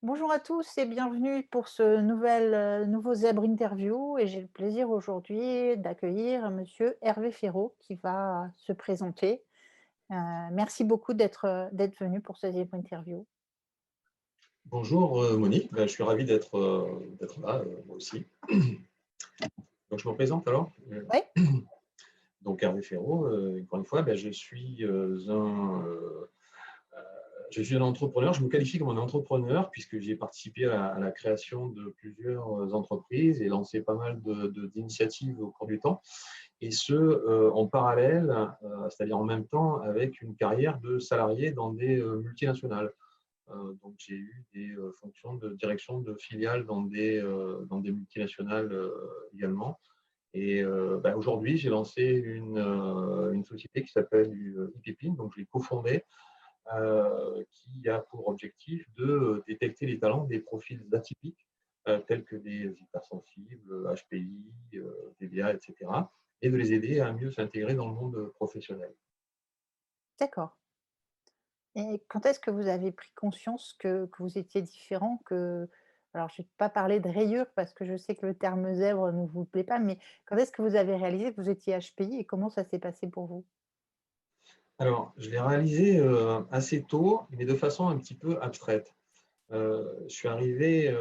Bonjour à tous et bienvenue pour ce nouveau Zèbre Interview et j'ai le plaisir aujourd'hui d'accueillir monsieur Hervé Féraud qui va se présenter. Heu, Merci beaucoup d'être venu pour ce Zèbre Interview. Bonjour Monique. Ben, je suis ravi d'être là, moi aussi. Donc je me présente alors. Oui, Donc Hervé Féraud, encore une fois, ben, je suis un entrepreneur. Je me qualifie comme un entrepreneur puisque j'ai participé à la création de plusieurs entreprises et lancé pas mal d'initiatives au cours du temps. Et ce, en parallèle, c'est-à-dire en même temps avec une carrière de salarié dans des multinationales. Donc, j'ai eu des fonctions de direction de filiales dans des multinationales également. Et ben, aujourd'hui, j'ai lancé une société qui s'appelle ePepin. Donc, je l'ai cofondée, qui a pour objectif de détecter les talents des profils atypiques, tels que des hypersensibles, HPI, TBA, etc., et de les aider à mieux s'intégrer dans le monde professionnel. d'accord. Et quand est-ce que vous avez pris conscience que vous étiez différent, alors je ne vais pas parler de rayures parce que je sais que le terme zèbre ne vous plaît pas, mais quand est-ce que vous avez réalisé que vous étiez HPI et comment ça s'est passé pour vous? Alors, je l'ai réalisé assez tôt, mais de façon un petit peu abstraite. Je suis arrivé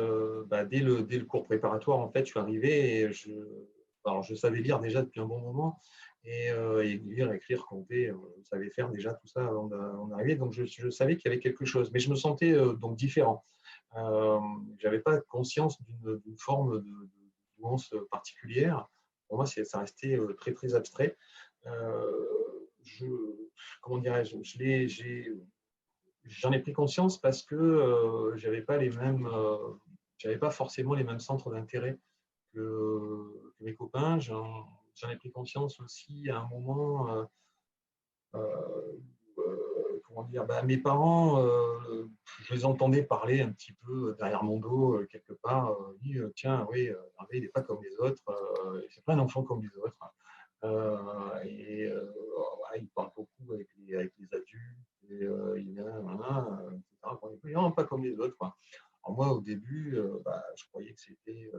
bah, dès le cours préparatoire, en fait, je suis arrivé et alors, je savais lire déjà depuis un bon moment et lire, écrire, compter, je savais faire déjà tout ça avant d'arriver. Donc, je savais qu'il y avait quelque chose, mais je me sentais donc différent. Je n'avais pas conscience d'une forme de nuance particulière. Pour moi, ça restait très, très abstrait. Euh, je, comment dirais-je, j'en ai pris conscience parce que j'avais pas forcément les mêmes centres d'intérêt que mes copains. J'en ai pris conscience aussi à un moment. Comment dire, bah, mes parents, je les entendais parler un petit peu derrière mon dos, quelque part. Oui, tiens, oui, Hervé, il n'est pas comme les autres. C'est pas un enfant comme les autres. Voilà, il parle beaucoup avec les adultes. Et, il est là, voilà, etc. Bon, non, pas comme les autres, quoi. Alors moi, au début, bah, je croyais que c'était.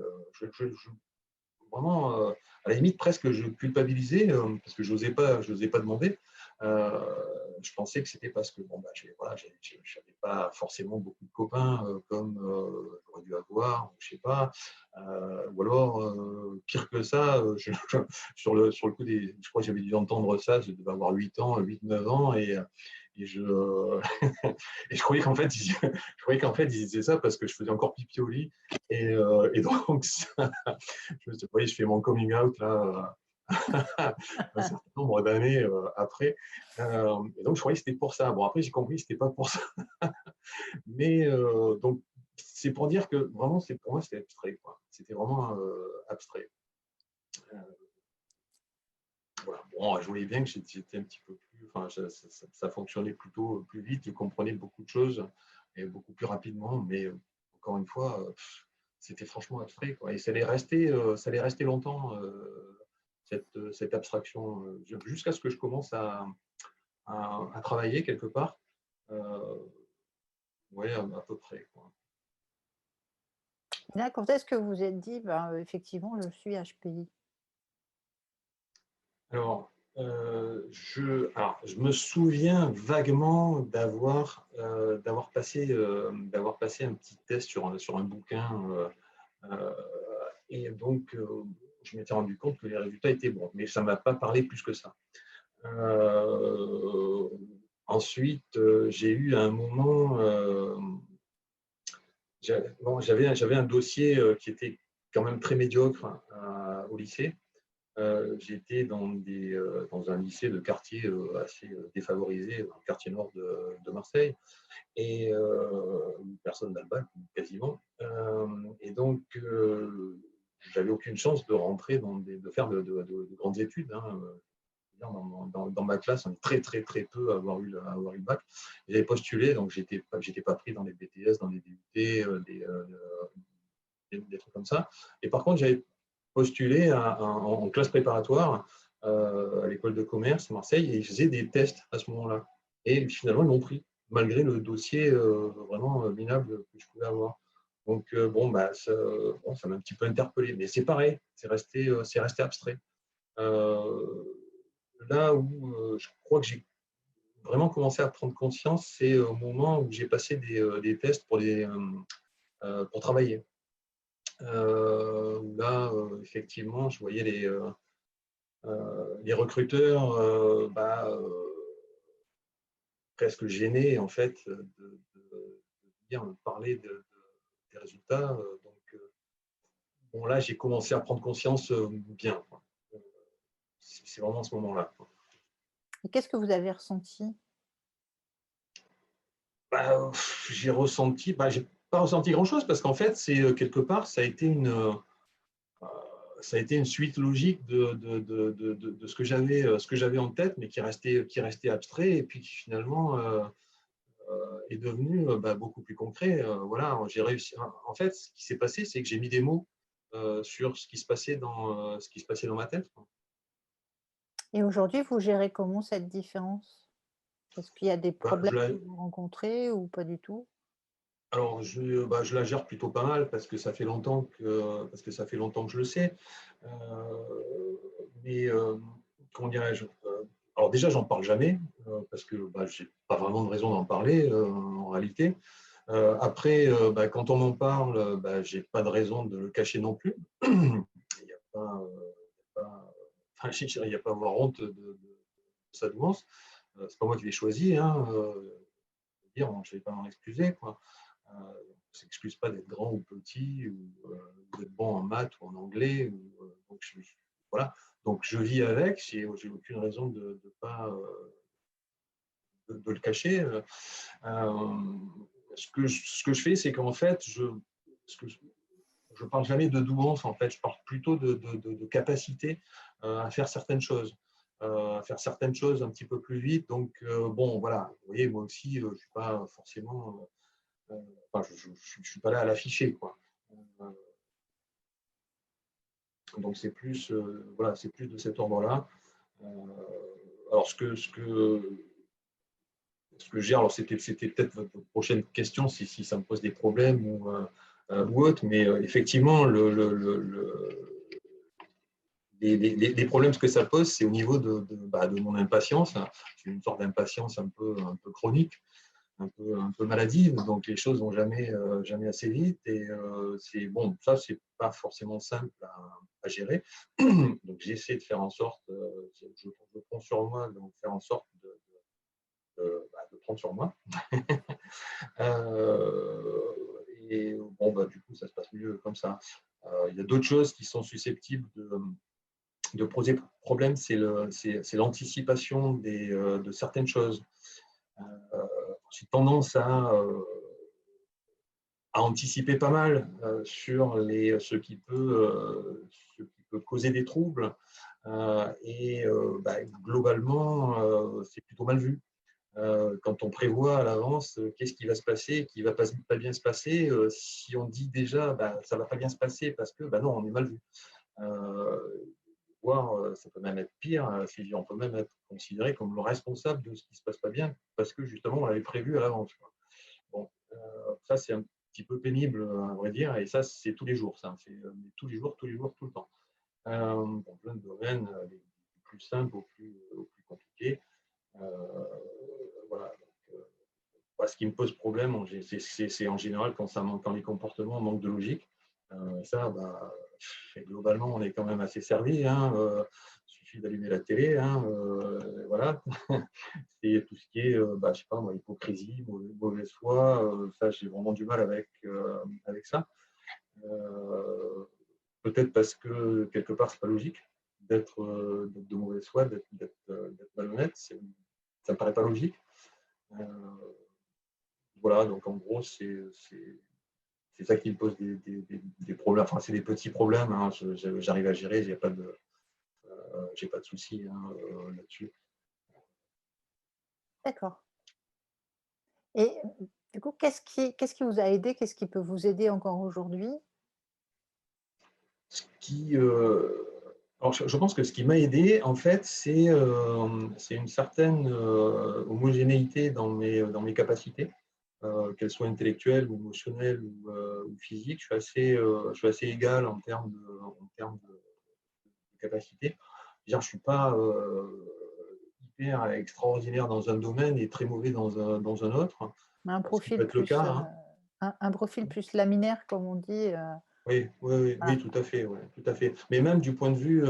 Vraiment, à la limite, presque, je culpabilisais parce que je n'osais pas demander. Je pensais que c'était parce que bon, bah, voilà, j'avais pas forcément beaucoup de copains comme j'aurais dû avoir, je sais pas. Ou alors, pire que ça, sur le coup je crois que j'avais dû entendre ça, je devais avoir 8 ans, 8 9 ans, et je, et je croyais qu'en fait, ils disaient ça parce que je faisais encore pipi au lit. Et donc, je fais mon coming out là, un certain nombre d'années après. Et donc, je croyais que c'était pour ça. Bon, après, j'ai compris que c'était pas pour ça. Mais donc, c'est pour dire que vraiment, pour moi, c'était abstrait, quoi. C'était vraiment abstrait. Euh, voilà. Bon, je voyais bien que j'étais un petit peu plus. Enfin, ça fonctionnait plutôt plus vite. Je comprenais beaucoup de choses et beaucoup plus rapidement. Mais encore une fois, c'était franchement abstrait, quoi. Et ça allait rester longtemps, cette abstraction, jusqu'à ce que je commence à travailler quelque part. Euh, ouais, à peu près, quoi. Et là, quand est-ce que vous vous êtes dit: «Ben, effectivement, je suis HPI»? Alors, je me souviens vaguement d'avoir passé un petit test sur un bouquin. Euh, et donc, je m'étais rendu compte que les résultats étaient bons, mais ça ne m'a pas parlé plus que ça. Euh, Ensuite, j'ai eu un moment, j'avais un dossier qui était quand même très médiocre au lycée. J'étais dans un lycée de quartier assez défavorisé, dans le quartier nord de Marseille, et personne n'a le bac, quasiment. Et donc, j'avais aucune chance de rentrer de faire de grandes études, hein. Dans ma classe, on est très, très, très peu à à avoir eu le bac. J'avais postulé, donc j'étais pas pris dans les BTS, dans les DUT, des trucs comme ça. Et par contre, j'avais postulé en classe préparatoire à l'école de commerce à Marseille et ils faisaient des tests à ce moment-là. Et finalement, ils m'ont pris. malgré le dossier vraiment minable que je pouvais avoir. Donc, bon, bah, bon, ça m'a un petit peu interpellé. Mais c'est pareil, c'est resté abstrait. Euh, Là où je crois que j'ai vraiment commencé à prendre conscience, c'est au moment où j'ai passé des tests pour travailler. Où là, effectivement, je voyais les recruteurs presque gênés en fait dire, parler des résultats. Donc, bon, là, j'ai commencé à prendre conscience bien. C'est vraiment ce moment-là. Et qu'est-ce que vous avez ressenti? J'ai ressenti, j'ai pas ressenti grand-chose parce qu'en fait, c'est quelque part, ça a été une suite logique de ce que j'avais en tête, mais qui restait abstrait et puis qui finalement est devenu beaucoup plus concret. Voilà, j'ai réussi. En fait, ce qui s'est passé, c'est que j'ai mis des mots sur ce qui se passait dans ma tête. Et aujourd'hui, vous gérez comment cette différence? Est-ce qu'il y a des Bah, problèmes je la, que vous rencontrez ou pas du tout? alors, je la gère plutôt pas mal parce que ça fait longtemps que je le sais. Euh, mais comment dirais-je alors déjà, j'en parle jamais parce que j'ai pas vraiment de raison d'en parler en réalité. Après, quand on m'en parle, j'ai pas de raison de le cacher non plus. Il n'y a pas, enfin, il n'y a pas à avoir honte de sa douance. C'est pas moi qui l'ai choisi. Hein, dire, je ne vais pas m'en excuser. Quoi. On ne s'excuse pas d'être grand ou petit, ou d'être bon en maths ou en anglais. Voilà. Donc je vis avec, j'ai aucune raison de pas de le cacher. Ce que je fais, c'est qu'en fait, ce que je parle jamais de douance, en fait, je parle plutôt de capacité à faire certaines choses. À faire certaines choses un petit peu plus vite. Donc, bon, voilà, vous voyez, moi aussi, je ne suis pas forcément enfin, je ne suis pas là à l'afficher, quoi. Euh, donc voilà, c'est plus de cet ordre-là. Euh, alors ce que je gère, alors c'était peut-être votre prochaine question si ça me pose des problèmes ou autre, mais effectivement les problèmes que ça pose, c'est au niveau de mon impatience. J'ai une sorte d'impatience un peu chronique. Un peu maladive, donc les choses vont jamais assez vite. Et c'est bon, ça, c'est pas forcément simple à gérer. Donc j'essaie de faire en sorte, je prends sur moi, donc faire en sorte de prendre sur moi. Euh, et bon, du coup, ça se passe mieux comme ça. Il y a d'autres choses qui sont susceptibles de poser problème, c'est l'anticipation de certaines choses. J'ai tendance à anticiper pas mal sur ce qui peut causer des troubles. Globalement, c'est plutôt mal vu. Quand on prévoit à l'avance qu'est-ce qui va se passer, qui ne va pas bien se passer, si on dit déjà ça ne va pas bien se passer parce que non, on est mal vu. Euh, Voire, ça peut même être pire, on peut même être considéré comme le responsable de ce qui ne se passe pas bien parce que justement on l'avait prévu à l'avance. Bon, ça, c'est un petit peu pénible, à vrai dire, et ça, c'est tous les jours, ça. C'est tous les jours, tout le temps. Dans plein de domaines, du plus simples au plus compliqué. Euh, voilà. Donc, ce qui me pose problème, c'est en général quand les comportements manquent de logique. Ça, globalement, on est quand même assez servi. Hein, il suffit d'allumer la télé. Hein, voilà. Et tout ce qui est, je sais pas, moi, hypocrisie, mauvaise foi, ça, j'ai vraiment du mal avec ça. Euh, Peut-être parce que quelque part, c'est pas logique d'être de mauvaise foi, d'être malhonnête. Ça me paraît pas logique. Euh, voilà, donc en gros, c'est ça qui me pose des problèmes. Enfin, c'est des petits problèmes. Hein. J'arrive à gérer, j'ai pas de soucis hein, là-dessus. D'accord. Et du coup, qu'est-ce qui vous a aidé? Qu'est-ce qui peut vous aider encore aujourd'hui? Ce qui, euh, Alors, je pense que ce qui m'a aidé, en fait, c'est une certaine homogénéité dans mes capacités, qu'elles soient intellectuelles ou émotionnelles ou physiques. Je suis assez égal en termes de capacité. Je ne suis pas hyper extraordinaire dans un domaine et très mauvais dans un autre, Un ce qui peut profil être le cas. plus, Hein. un profil plus laminaire comme on dit, Oui, oui, oui, oui, voilà. tout à fait, ouais, tout à fait. Mais même du point de vue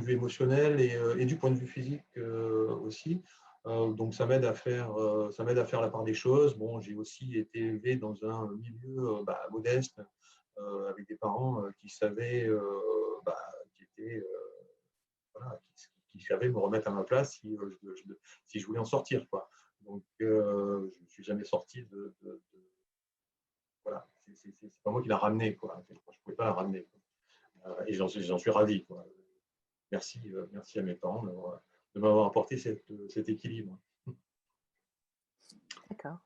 émotionnel et du point de vue physique aussi. Donc ça m'aide à faire la part des choses. Bon, j'ai aussi été élevé dans un milieu modeste, avec des parents qui savaient, qui étaient, voilà, qui savaient me remettre à ma place si je voulais en sortir, quoi. Donc, je ne suis jamais sorti voilà, c'est pas moi qui l'a ramené, quoi. Je ne pouvais pas la ramener, quoi. Et j'en suis ravi, quoi. Merci à mes parents de m'avoir apporté cet équilibre. D'accord.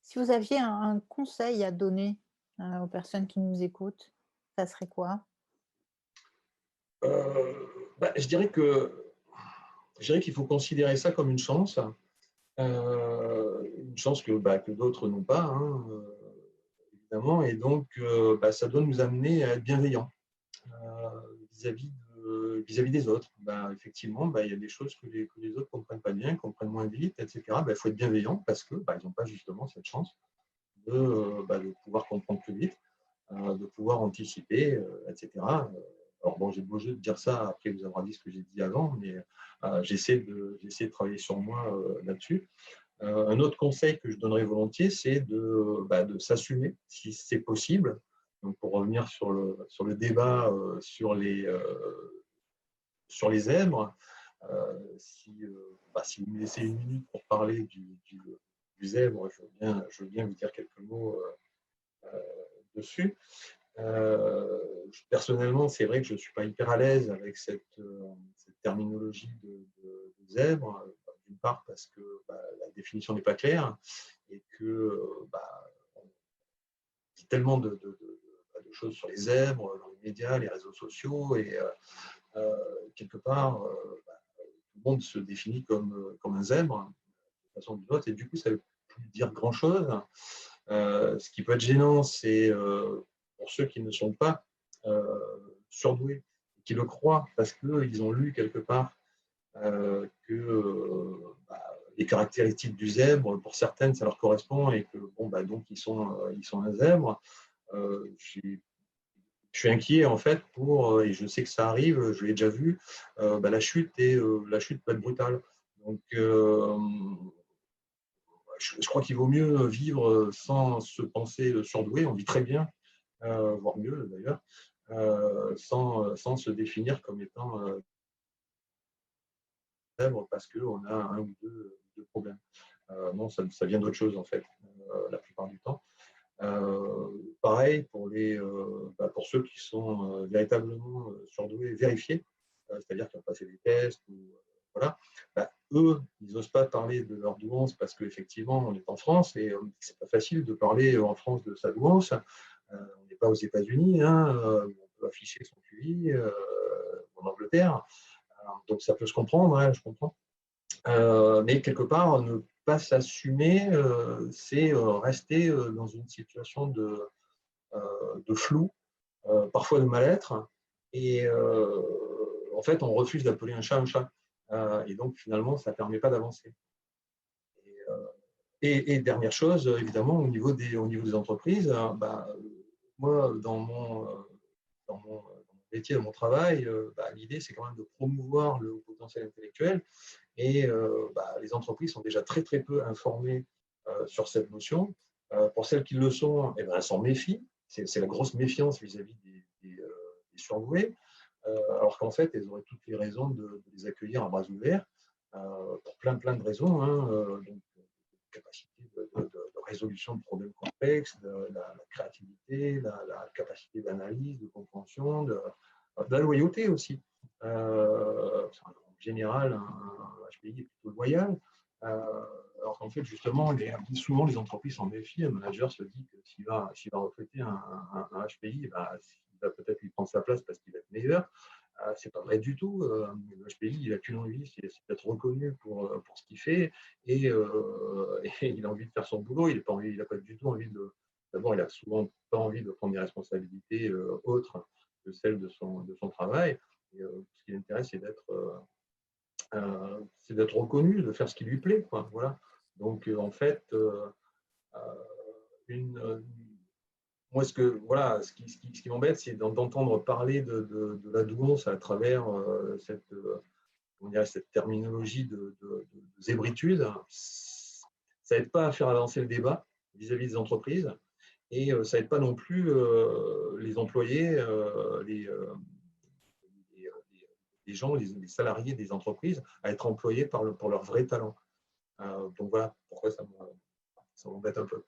Si vous aviez un conseil à donner, aux personnes qui nous écoutent, ça serait quoi? Je dirais qu'il faut considérer ça comme une chance que d'autres n'ont pas, hein, évidemment, et donc ça doit nous amener à être bienveillants vis-à-vis vis-à-vis des autres. Effectivement, il y a des choses que les autres ne comprennent pas bien, comprennent moins vite, etc. Il faut être bienveillant parce que ils n'ont pas justement cette chance de pouvoir comprendre plus vite, de pouvoir anticiper, etc. Alors bon, j'ai beau jeu de dire ça après vous avoir dit ce que j'ai dit avant, mais j'essaie de travailler sur moi là-dessus. Un autre conseil que je donnerais volontiers, c'est de s'assumer si c'est possible. Donc pour revenir sur le débat sur les zèbres, si vous me laissez une minute pour parler du zèbre, je veux bien vous dire quelques mots dessus. Personnellement, c'est vrai que je ne suis pas hyper à l'aise avec cette terminologie de zèbre, d'une part parce que la définition n'est pas claire et que on dit tellement de choses sur les zèbres dans les médias, les réseaux sociaux, et quelque part, tout le monde se définit comme un zèbre, de façon ou d'une autre, et du coup, ça ne veut plus dire grand-chose. Ce qui peut être gênant, c'est pour ceux qui ne sont pas surdoués, qui le croient parce qu'ils ont lu quelque part que les caractéristiques du zèbre, pour certaines, ça leur correspond et que donc ils sont un zèbre. Je suis inquiet en fait et je sais que ça arrive, je l'ai déjà vu, la chute peut être brutale. Donc, je crois qu'il vaut mieux vivre sans se penser surdoué. On vit très bien, voire mieux d'ailleurs, sans se définir comme étant célèbre parce qu'on a un ou deux problèmes. Non, ça vient d'autre chose en fait, la plupart du temps. Pareil pour ceux qui sont véritablement surdoués, vérifiés, c'est-à-dire qui ont passé des tests, voilà, eux, ils n'osent pas parler de leur douance parce qu'effectivement, on est en France et c'est pas facile de parler en France de sa douance. On n'est pas aux États-Unis, hein, où on peut afficher son QI, en Angleterre. Donc ça peut se comprendre, hein, je comprends. Mais quelque part, ne pas s'assumer, c'est rester dans une situation de flou, parfois de mal-être. Et en fait, on refuse d'appeler un chat un chat. Et donc, finalement, ça ne permet pas d'avancer. Et, et dernière chose, évidemment, au niveau des entreprises, moi, dans mon métier, dans mon travail, l'idée, c'est quand même de promouvoir le haut potentiel intellectuel. Et les entreprises sont déjà très, très peu informées sur cette notion. Pour celles qui le sont, eh ben, elles s'en méfient. C'est la grosse méfiance vis-à-vis des surdoués, alors qu'en fait, elles auraient toutes les raisons de les accueillir à bras ouverts pour plein de raisons. Hein, donc, capacité de résolution de problèmes complexes, la créativité, la capacité d'analyse, de compréhension, de la loyauté aussi. En général, un HPI est plutôt loyal. Alors qu'en fait, justement, souvent les entreprises s'en méfient. Un manager se dit que s'il va recruter un HPI, il va peut-être lui prendre sa place parce qu'il va être meilleur. C'est pas vrai du tout. Le HPI, il a qu'une envie, c'est d'être reconnu pour ce qu'il fait et il a envie de faire son boulot. Il a pas du tout envie de. D'abord, il a souvent pas envie de prendre des responsabilités autres que celles de son travail. Et, ce qui l'intéresse, c'est d'être reconnu, de faire ce qui lui plaît, quoi. Voilà. Donc, en fait, une, moi, voilà, ce qui m'embête, c'est d'entendre parler de la douance à travers cette terminologie de zébritude. Ça n'aide pas à faire avancer le débat vis-à-vis des entreprises et ça n'aide pas non plus les employés, les gens, les salariés des entreprises à être employés pour leur vrai talent. Donc voilà pourquoi ça m'embête un peu.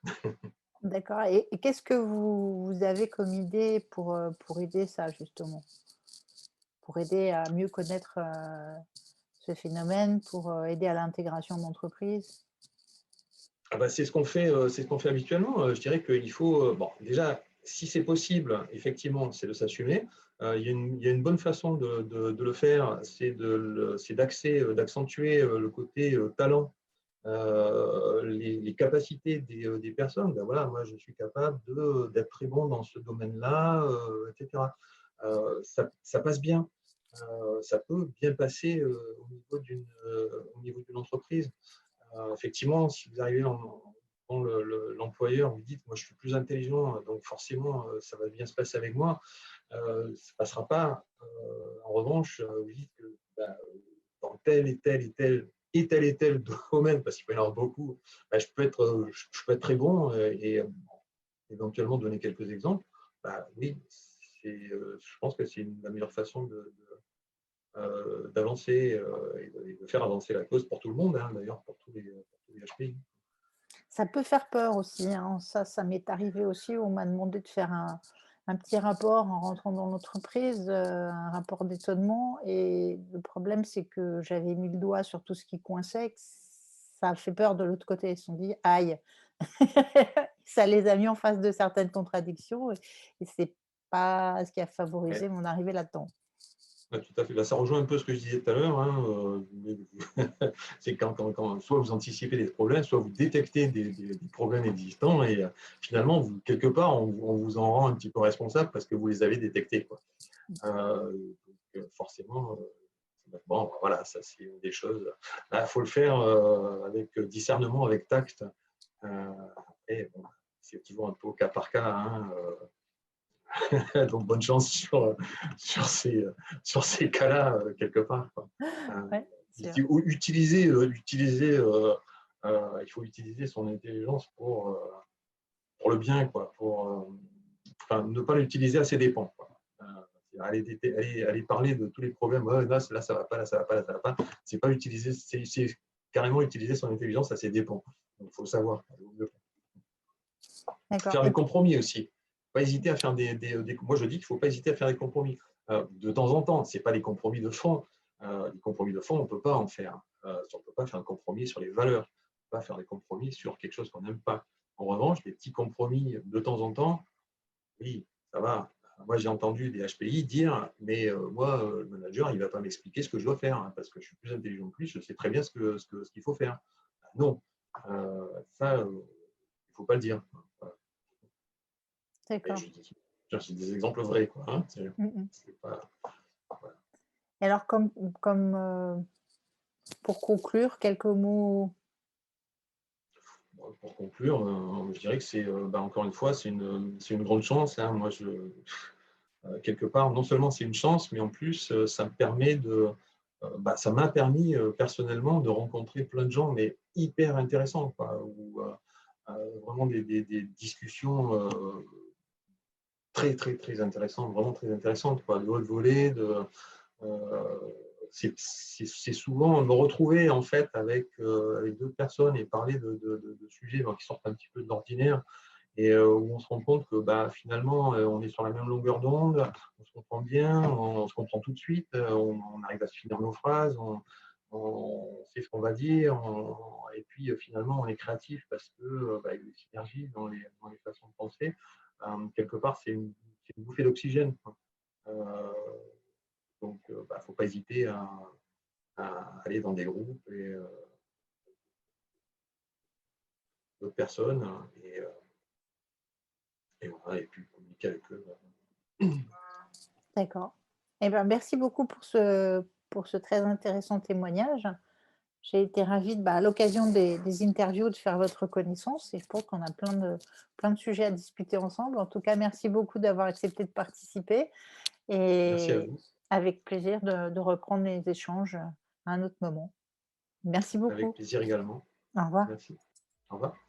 D'accord, et qu'est-ce que vous avez comme idée pour aider ça justement? Pour aider à mieux connaître, ce phénomène, pour, aider à l'intégration d'entreprise? Ah bah, c'est ce qu'on fait habituellement. Je dirais qu'il faut, bon, déjà, si c'est possible, effectivement, c'est de s'assumer. Il y a une bonne façon de le faire, d'accentuer le côté talent, les capacités des personnes. Ben voilà, moi, je suis capable d'être très bon dans ce domaine-là, etc. Ça passe bien. Ça peut bien passer au niveau d'une entreprise. Effectivement, si vous arrivez dans l'employeur, vous dites, moi je suis plus intelligent, donc forcément ça va bien se passer avec moi, ça ne passera pas. En revanche, vous dites que bah, dans tel et tel et tel et tel domaine, parce qu'il peut y en avoir beaucoup, bah, je peux être très bon et éventuellement donner quelques exemples. Bah, oui, je pense que c'est la meilleure façon d'avancer et de faire avancer la cause pour tout le monde, hein, d'ailleurs pour tous les HPI. Ça peut faire peur aussi, hein. Ça m'est arrivé aussi, on m'a demandé de faire un petit rapport en rentrant dans l'entreprise, un rapport d'étonnement, et le problème, c'est que j'avais mis le doigt sur tout ce qui coinçait, que ça a fait peur de l'autre côté. Ils se sont dit: «Aïe!» Ça les a mis en face de certaines contradictions, et c'est pas ce qui a Ouais. favorisé mon arrivée là-dedans. Ouais, tout à fait. Bah, ça rejoint un peu ce que je disais tout à l'heure, hein, c'est quand soit vous anticipez des problèmes, soit vous détectez des problèmes existants et finalement, quelque part, on vous en rend un petit peu responsable parce que vous les avez détectés, quoi. Forcément, bon, voilà, ça c'est une des choses. Il faut le faire avec discernement, avec tact. Euh, et bon, c'est toujours un peu au cas par cas, hein, donc bonne chance sur ces cas-là, quelque part, quoi. Euh, Ouais, sûr. il faut utiliser son intelligence pour le bien, quoi, enfin, ne pas l'utiliser à ses dépens, quoi. Aller parler de tous les problèmes, ouais, là ça va pas, là ça va pas, là ça va pas. C'est pas utiliser, c'est carrément utiliser son intelligence à ses dépens. Donc il faut le savoir. D'accord, Faire des et compromis aussi. Pas hésiter à faire moi, je dis qu'il ne faut pas hésiter à faire des compromis. De temps en temps, ce n'est pas des compromis de fond. Les compromis de fond, on ne peut pas en faire. On ne peut pas faire un compromis sur les valeurs. On ne peut pas faire des compromis sur quelque chose qu'on n'aime pas. En revanche, des petits compromis de temps en temps, oui, ça va. Moi, j'ai entendu des HPI dire, mais moi, le manager, il ne va pas m'expliquer ce que je dois faire, hein, parce que je suis plus intelligent que lui, je sais très bien ce qu'il faut faire. Non, ça, il ne faut pas le dire. Voilà. Et d'accord. c'est des exemples vrais, quoi, hein. Mmh mh. C'est pas, voilà. Et alors pour conclure, quelques mots. Bon, pour conclure, je dirais que encore une fois, c'est une grande chance, hein. Moi, quelque part, non seulement c'est une chance, mais en plus, ça m'a permis personnellement de rencontrer plein de gens, mais hyper intéressants, quoi, vraiment des discussions très, très, très intéressantes, vraiment très intéressantes, quoi, de haute volée, Euh, c'est souvent me retrouver en fait avec d'autres personnes et parler de sujets qui sortent un petit peu de l'ordinaire et où on se rend compte que bah, finalement on est sur la même longueur d'onde, on se comprend bien, on se comprend tout de suite, on arrive à se finir nos phrases, on sait ce qu'on va dire, et puis finalement on est créatif parce que bah, il y a des synergies dans les façons de penser. Quelque part, c'est une bouffée d'oxygène, quoi. Euh, Donc, bah, faut pas hésiter à aller dans des groupes et d'autres personnes et voilà et puis communiquer avec eux. D'accord. Eh ben, merci beaucoup pour ce très intéressant témoignage. J'ai été ravie de, bah, à l'occasion des interviews de faire votre connaissance et je pense qu'on a plein de sujets à discuter ensemble. En tout cas, merci beaucoup d'avoir accepté de participer Merci à et vous, avec plaisir de reprendre les échanges à un autre moment. Merci avec beaucoup. plaisir également. Au revoir. Merci. Au revoir.